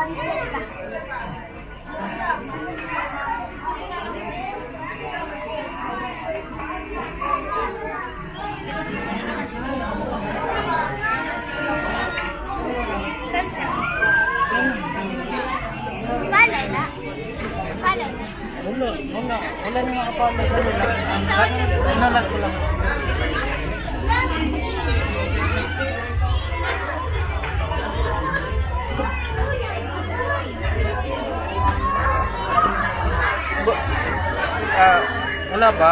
cancel ka. Wala na mga kapatid. Nalat ko lang. Wala ba?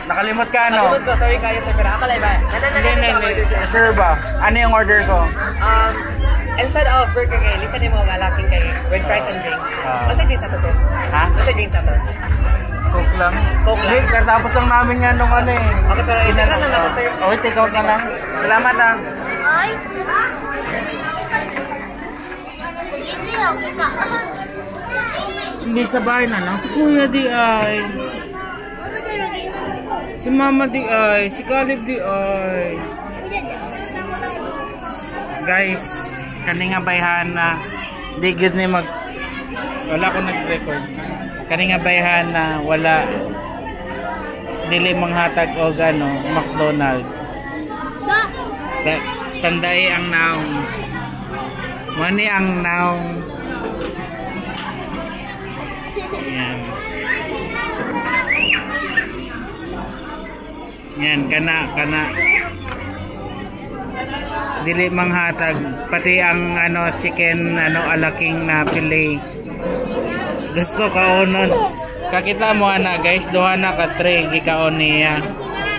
Nakalimot ka ano? Nakalimot ko, sorry kayo sir, pero akalay ba? Hindi. Sure ba? Ano yung order ko? Instead of burger kayo, listen mo mga laking kayo with fries and drinks. What's the drinks na to sir? Ha? What's the drinks na to? Coke lang. Coke lang? Hindi, katapos lang namin nga nung ano eh. Okay, pero ito lang na sir. Okay, take out na lang. Salamat ah. Ay! Hindi lang, kita. Hindi sa bahay na lang. Si Kuya di ay. Si Mama di ay. Si Caleb di ay. Guys, kaninga bayhan na di good ni mag wala ko nag-record. Kaninga bayhan na wala dili manghatag o gano McDonald. Tandai ang naong. Mani ang naong. Yan. Yan kana dili manghatag pati ang ano chicken ano alaking na fillet. Gusto kaonon. Kakita mo ana guys, duha na ka 3 gikaon niya.